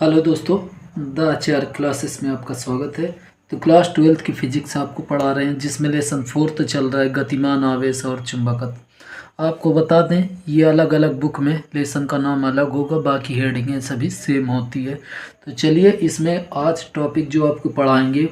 Hello दोस्तों, the Acharya classes में आपका स्वागत है। तो क्लास 12th की फिजिक्स आपको पढ़ा रहे हैं, जिसमें लेसन 4 चल रहा है, गतिमान आवेश और चुंबकत्व। आपको बता दें, ये अलग अलग बुक में लेसन का नाम अलग होगा, बाकी हेडिंगें सभी सेम होती है। तो चलिए, इसमें आज टॉपिक जो आपको पढ़ाएंगे,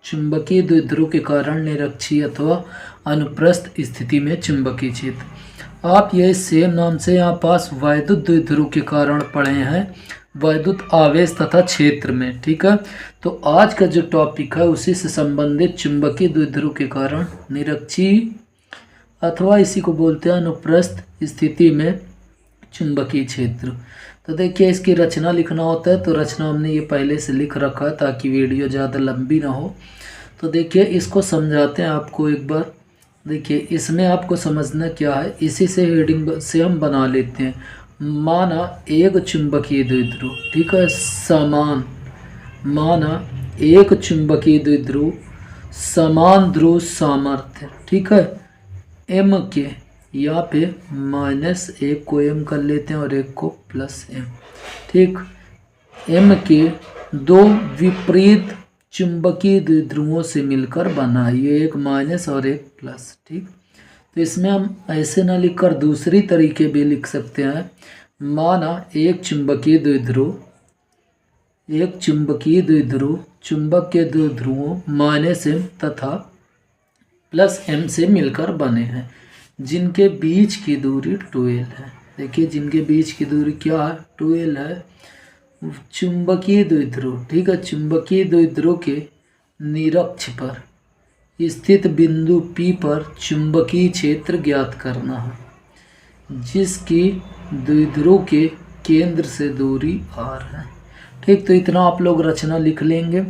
चुंबकीय द्विध्रुव के कारण निरक्षीय अथवा अनुप्रस्थ स्थिति में चुंबकीय क्षेत्र। आप ये सेम नाम से यहाँ पास वैद्युत द्विध्रुव के कारण पढ़े हैं, वैद्युत आवेश तथा क्षेत्र में। ठीक है, तो आज का जो टॉपिक है उसी से संबंधित चुंबकीय द्विध्रुव के कारण निरक्षीय अथवा इसी को बोलते हैं अनुप्रस्थ स्थिति में चुंबकीय क्षेत्र। तो देखिए, इसकी रचना लिखना होता है, तो रचना हमने ये पहले से लिख रखा है ताकि वीडियो ज़्यादा लंबी ना हो। तो देखिए, इसको समझाते हैं आपको एक बार। देखिए, इसमें आपको समझना क्या है, इसी से हेडिंग से हम बना लेते हैं। माना एक चुंबकीय द्विध्रुव, ठीक है, माना एक चुंबकीय द्विध्रुव समान ध्रुव सामर्थ्य, ठीक है, एम के, यहाँ पे -1 को एम कर लेते हैं और 1 को +m, ठीक, एम के दो विपरीत चुंबकीय द्विध्रुवों से मिलकर बना, ये एक माइनस और एक प्लस। ठीक, तो इसमें हम ऐसे ना लिखकर दूसरी तरीके भी लिख सकते हैं। माना एक चुंबकीय द्विध्रुव चुंबक के दो ध्रुवों -m तथा +m से मिलकर बने हैं, जिनके बीच की दूरी 2l है। देखिए, जिनके बीच की दूरी क्या है, 2l है। चुंबकीय द्विध्रुव, ठीक है, चुंबकीय द्विध्रुव के निरक्ष पर स्थित बिंदु P पर चुंबकीय क्षेत्र ज्ञात करना है, जिसकी द्विध्रुव के केंद्र से दूरी r है। ठीक, तो इतना आप लोग रचना लिख लेंगे।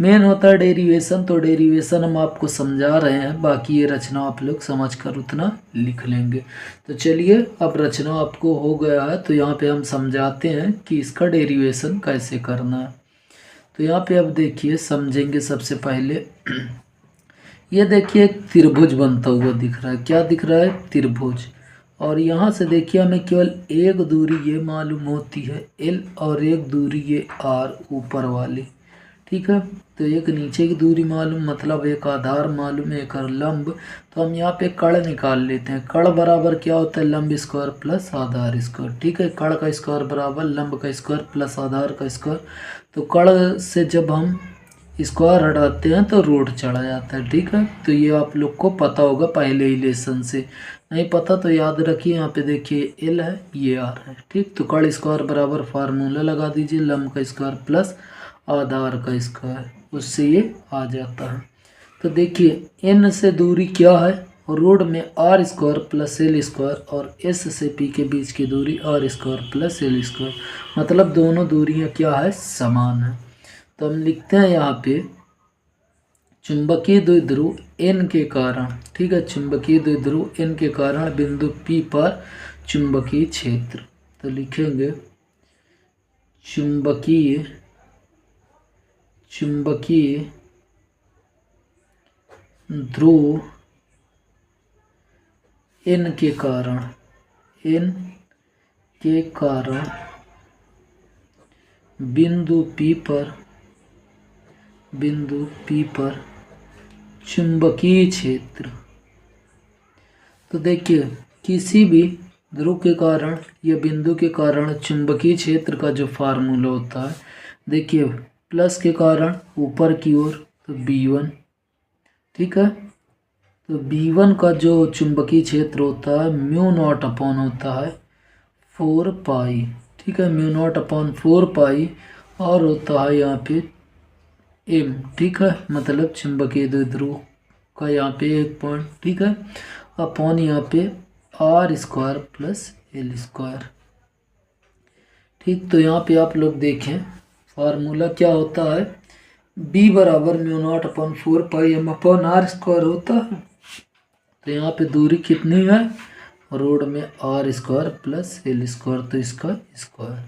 मेन होता है डेरिवेशन, तो डेरिवेशन हम आपको समझा रहे हैं, बाकी ये रचना आप लोग समझकर उतना लिख लेंगे। तो चलिए, अब रचना आपको हो गया है, तो यहाँ पे हम समझाते हैं कि इसका डेरिवेशन कैसे करना है। तो यहाँ पे अब देखिए, समझेंगे सबसे पहले। ये देखिए, एक त्रिभुज बनता हुआ दिख रहा है। क्या दिख रहा है? त्रिभुज। और यहाँ से देखिए, हमें केवल एक दूरी ये मालूम होती है L, और एक दूरी ये R ऊपर वाली। ठीक है, तो एक नीचे की दूरी मालूम, मतलब एक आधार मालूम है, एक लंब। तो हम यहाँ पे कण निकाल लेते हैं। कण बराबर क्या होता है? लंब स्क्वायर प्लस आधार स्क्वायर। ठीक है, कण का स्क्वायर बराबर लंब का स्क्वायर प्लस आधार का स्क्वायर। तो कण से जब हम स्क्वायर हटाते हैं तो रूट चढ़ा जाता है। ठीक है, तो ये आप लोग को पता होगा पहले ही लेसन से। नहीं पता तो याद रखिए, यहाँ पे देखिए L है, ये R है। ठीक, तो कण स्क्वायर बराबर फार्मूला लगा दीजिए, लंब का स्क्वायर प्लस आधार का स्क्वायर, उससे ये आ जाता है। तो देखिए, N से दूरी क्या है? रोड में R square plus L square, और S से P के बीच की दूरी R square plus L square, मतलब दोनों दूरियां क्या है? समान है। तो हम लिखते हैं यहाँ पे चुंबकीय द्विध्रुव N के कारण, ठीक है, चुंबकीय द्विध्रुव N के कारण बिंदु P पर चुंबकीय क्षेत्र। तो लिखेंगे चुंबकीय ध्रुव N के कारण बिंदु P पर चुंबकीय क्षेत्र। तो देखिए, किसी भी ध्रुव के कारण या बिंदु के कारण चुंबकीय क्षेत्र का जो फार्मूला होता है, देखिए, प्लस के कारण ऊपर की ओर तो B1, ठीक है, तो B1 का जो चुंबकीय क्षेत्र होता है μ0 अपॉन होता है 4 पाई। ठीक है, μ0 अपॉन 4 पाई, और होता है यहाँ पे M। ठीक है, मतलब चुंबकीय द्विध्रुव का यहाँ पे एक पॉइंट, ठीक है, अपॉन यहाँ पे R square plus L square. ठीक, तो यहाँ पे आप लोग देखें, फार्मूला क्या होता है? B बराबर μ0 अपॉन 4 पाई M अपॉन R स्क्वायर होता है। तो यहाँ पे दूरी कितनी है? रोड में R square plus L square, तो इसका स्क्वायर।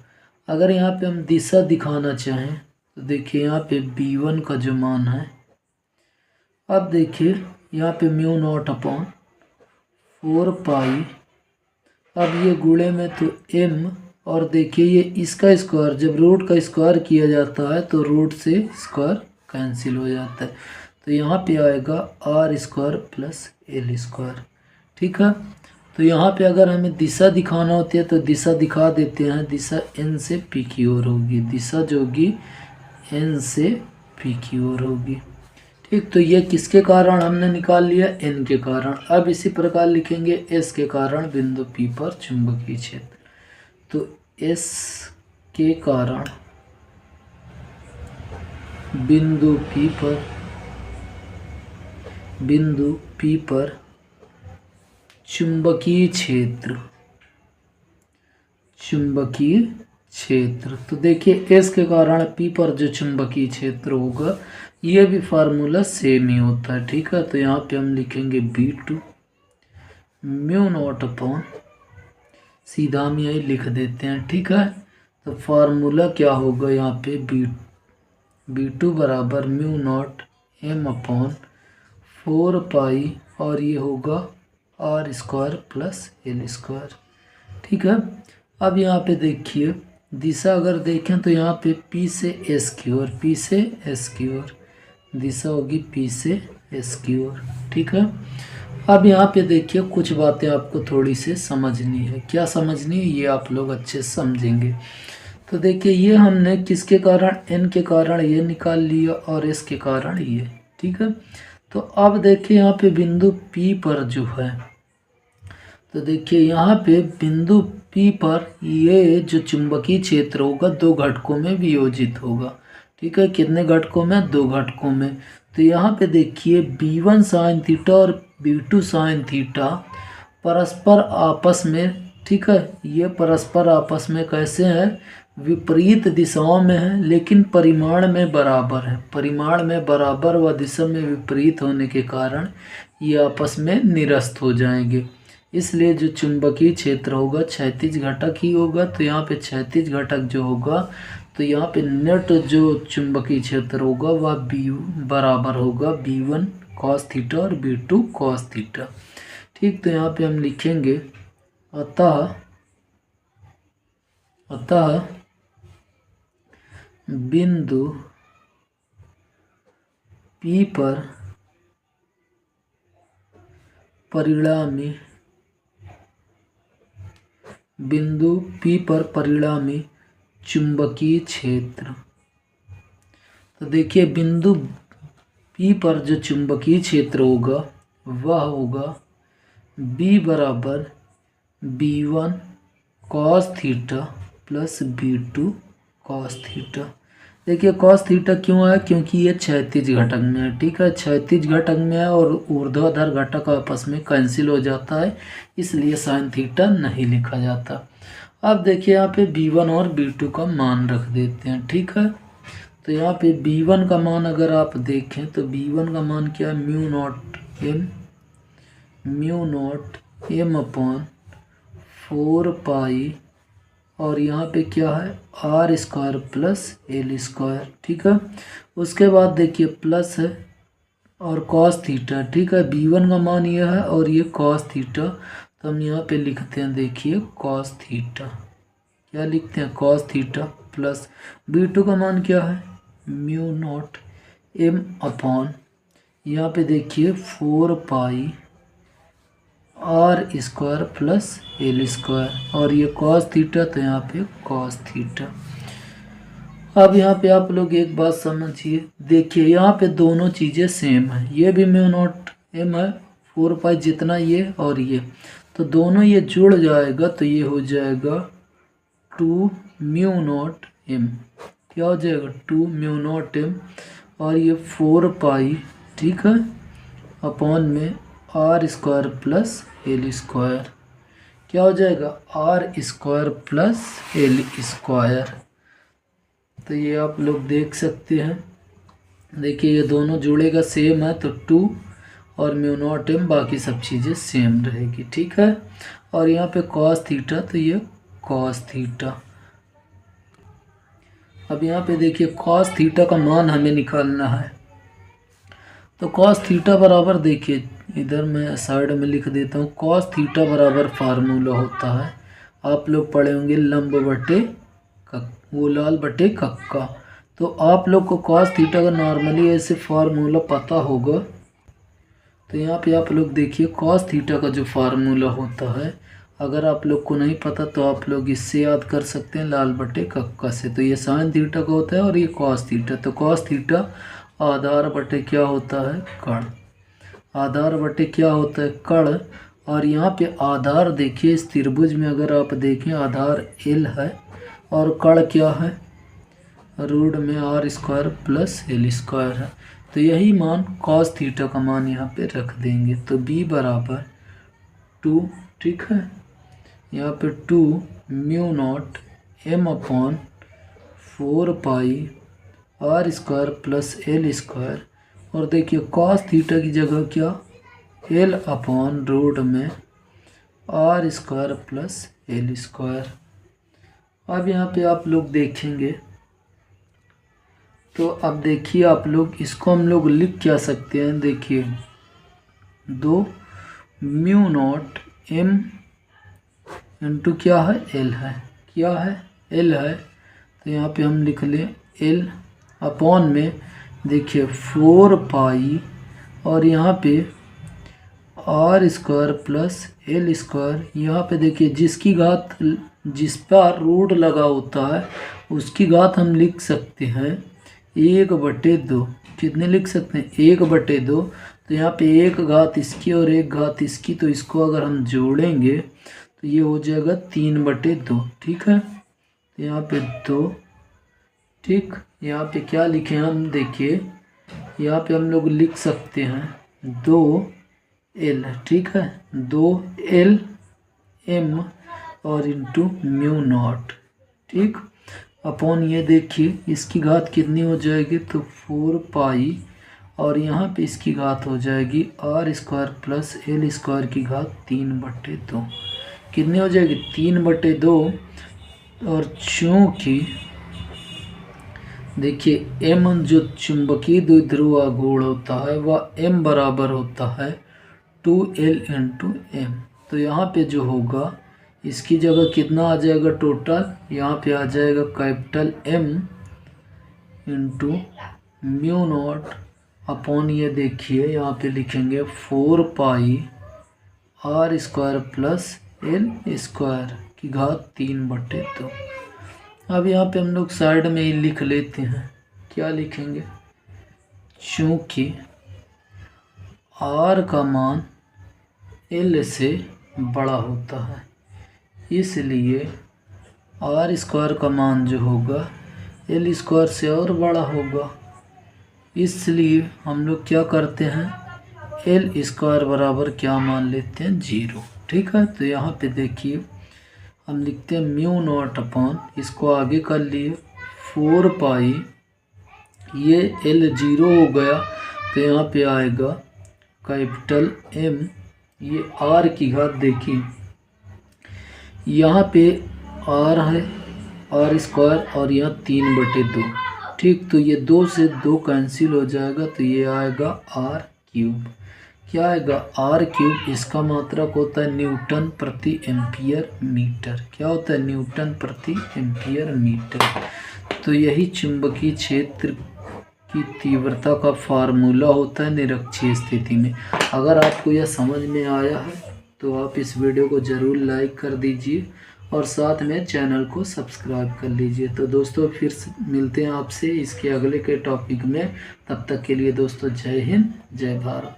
अगर यहाँ पे हम दिशा दिखाना चाहें तो देखिए, यहाँ पे B1 का जो मान है, अब देखिए यहाँ पे μ0 अपॉन 4 पाई, अब ये गुणे में तो M और देखिए ये इसका स्क्वायर, जब रूट का स्क्वायर किया जाता है तो रूट से स्क्वायर कैंसिल हो जाता है, तो यहाँ पे आएगा r square plus L square. ठीक है, तो यहाँ पे अगर हमें दिशा दिखाना होती है तो दिशा दिखा देते हैं। दिशा एन से पी की ओर होगी, दिशा जो होगी एन से पी की ओर होगी। ठीक, तो ये किसके कारण हमने निकाल लिया, एन के कारण। अब इसी प्रकार लिखेंगे एस के कारण बिंदु पी पर चुंबकीय क्षेत्र। तो एस के कारण बिंदु पी पर चुंबकीय क्षेत्र। तो देखिए एस के कारण पी पर जो चुंबकीय क्षेत्र होगा ये भी फार्मूला सेम ही होता है। ठीक है, तो यहाँ पे हम लिखेंगे B2 म्यू नॉट अपॉन, सीधा हम यही लिख देते हैं। ठीक है, तो फार्मूला क्या होगा यहाँ पे, B2 बराबर mu naught M upon 4 pi, और ये होगा r square plus L square. ठीक है, अब यहाँ पे देखिए दिशा अगर देखें तो यहाँ पे P से S की ओर, P से S की ओर दिशा होगी, P से S की ओर। ठीक है, अब यहाँ पे देखिए कुछ बातें आपको थोड़ी सी समझनी है। क्या समझनी है, ये आप लोग अच्छे से समझेंगे। तो देखिए ये हमने किसके कारण, N के कारण ये निकाल लिया और S के कारण ये। ठीक है, तो अब देखिए यहाँ पे बिंदु P पर जो है, तो देखिए यहाँ पे बिंदु P पर ये जो चुंबकीय क्षेत्र होगा दो घटकों में वियोजित होगा। ठीक है, कितने घटकों में, दो घटकों में। तो यहाँ पे देखिए B1 साइन थीटा और B2 साइन थीटा परस्पर आपस में, ठीक है, ये परस्पर आपस में कैसे हैं, विपरीत दिशाओं में है, लेकिन परिमाण में बराबर है। परिमाण में बराबर व दिशा में विपरीत होने के कारण ये आपस में निरस्त हो जाएंगे। इसलिए जो चुंबकीय क्षेत्र होगा क्षैतिज घटक ही होगा। तो यहाँ पे क्षैतिज घटक जो होगा, तो यहाँ पे नेट जो चुंबकीय क्षेत्र होगा वह बी बराबर होगा B1 cos थीटा और B2 cos थीटा। ठीक, तो यहाँ पे हम लिखेंगे अतः बिंदु P पर परिणामी चुंबकीय क्षेत्र। तो देखिए बिंदु P पर जो चुंबकीय क्षेत्र होगा वह होगा B बराबर B1 cos theta plus B2 cos theta. देखिए cos थीटा क्यों है, क्योंकि ये क्षैतिज घटक में है। ठीक है, क्षैतिज घटक में है और ऊर्ध्वाधर घटक आपस में कैंसिल हो जाता है, इसलिए साइन थीटा नहीं लिखा जाता। अब देखिए यहाँ पे B1 और B2 का मान रख देते हैं। ठीक है, तो यहाँ पे B1 का मान अगर आप देखें तो B1 का मान क्या है, mu naught M upon 4 pi, और यहाँ पे क्या है r square plus L square. ठीक है, उसके बाद देखिए प्लस है और कॉस थीटा। ठीक है, B1 का मान ये है और ये कॉस थीटा, तो हम यहाँ पे लिखते हैं, देखिए कॉस थीटा, क्या लिखते हैं, कॉस थीटा प्लस B2 का मान क्या है, म्यू नॉट M अपॉन, यहाँ पे देखिए 4 pi are square plus L square, और ये कॉस थीटा, तो यहाँ पे कॉस थीटा। अब यहाँ पे आप लोग एक बात समझिए, देखिए यहाँ पे दोनों चीज़ें सेम है, ये भी म्यू नॉट M है 4 पाई जितना ये और ये, तो दोनों ये जुड़ जाएगा, तो ये हो जाएगा 2 म्यू नॉट M। क्या हो जाएगा, 2 म्यू नॉट M, और ये 4 पाई, ठीक है, अपॉन में R square plus L square. क्या हो जाएगा, R square plus L square. तो ये आप लोग देख सकते हैं, देखिए ये दोनों जुड़ेगा सेम है, तो 2 और म्यू नॉट M, बाकी सब चीज़ें सेम रहेगी। ठीक है, और यहाँ पे कॉस थीटा, तो ये कॉस थीटा। अब यहाँ पे देखिए कॉस थीटा का मान हमें निकालना है, तो कॉस थीटा बराबर, देखिए इधर मैं साइड में लिख देता हूँ, कॉस थीटा बराबर फार्मूला होता है आप लोग पढ़े होंगे लंब बटे लाल बटे कक्का। तो आप लोग को कॉस थीटा का नॉर्मली ऐसे फार्मूला पता होगा। तो यहाँ पे आप लोग देखिए कॉस थीटा का जो फार्मूला होता है, अगर आप लोग को नहीं पता तो आप लोग इससे याद कर सकते हैं लाल बटे कक्का से। तो ये साइन थीटा का होता है और ये कॉस थीटा। तो कॉस थीटा आधार बटे क्या होता है, कण। आधार बटे क्या होता है, कण। और यहाँ पे आधार देखिए इस त्रिभुज में अगर आप देखें आधार एल है और कण क्या है, रूट में R square plus L square है। तो यही मान कॉस थीटा का मान यहाँ पे रख देंगे। तो b बराबर 2, ठीक है, यहाँ पे 2 mu naught m upon 4 pi are square plus L square. और देखिए कॉस थीटा की जगह क्या, एल अपॉन रूट में R square plus L square. अब यहाँ पे आप लोग देखेंगे तो अब देखिए आप लोग इसको हम लोग लिख क्या सकते हैं, देखिए 2 म्यू नॉट m इंटू क्या है, एल है, क्या है, एल है। तो यहाँ पे हम लिख लें एल अपॉन में देखिए 4 पाई और यहाँ पे R square plus L square. यहाँ पे देखिए जिसकी घात, जिस पर रूट लगा होता है उसकी घात हम लिख सकते हैं 1/2। कितने लिख सकते हैं, 1/2। तो यहाँ पे एक घात इसकी और एक घात इसकी, तो इसको अगर हम जोड़ेंगे तो ये हो जाएगा 3/2, ठीक है। तो यहाँ पे 2, ठीक। यहाँ पे क्या लिखे हम, देखिए यहाँ पे हम लोग लिख सकते हैं 2l, ठीक है, 2l m और इंटू म्यू नॉट, ठीक, अपॉन ये देखिए इसकी घात कितनी हो जाएगी, तो 4 पाई और यहाँ पे इसकी घात हो जाएगी R square plus L square की घात 3/2। कितनी हो जाएगी, 3/2। और चूँकि देखिए m जो चुंबकीय द्विध्रुव आघूर्ण होता है वह m बराबर होता है 2l इंटू m। तो यहाँ पे जो होगा इसकी जगह कितना आ जाएगा टोटल, यहाँ पे आ जाएगा capital M into mu naught upon ये देखिए यहाँ पे लिखेंगे 4 pi are square plus L square की घात 3/2। अब यहाँ पे हम लोग साइड में ही लिख लेते हैं, क्या लिखेंगे, चूँकि R का मान L से बड़ा होता है इसलिए आर स्क्वायर का मान जो होगा एल स्क्वायर से और बड़ा होगा। इसलिए हम लोग क्या करते हैं, एल स्क्वायर बराबर क्या मान लेते हैं, 0, ठीक है। तो यहाँ पे देखिए हम लिखते हैं म्यू नॉट अपॉन, इसको आगे कर लिए 4 पाई, ये एल 0 हो गया तो यहाँ पे आएगा कैपिटल M, ये आर की घात देखिए यहाँ पे आर है आर स्क्वायर और यहाँ 3/2, ठीक। तो ये 2 से 2 कैंसिल हो जाएगा तो ये आएगा आर क्यूब। क्या आएगा, आर क्यूब। इसका मात्रक होता है न्यूटन प्रति एम्पियर मीटर। क्या होता है, न्यूटन प्रति एम्पियर मीटर। तो यही चुंबकीय क्षेत्र की तीव्रता का फार्मूला होता है निरक्षीय स्थिति में। अगर आपको यह समझ में आया है तो आप इस वीडियो को ज़रूर लाइक कर दीजिए और साथ में चैनल को सब्सक्राइब कर लीजिए। तो दोस्तों फिर मिलते हैं आपसे इसके अगले के टॉपिक में। तब तक के लिए दोस्तों जय हिंद, जय भारत।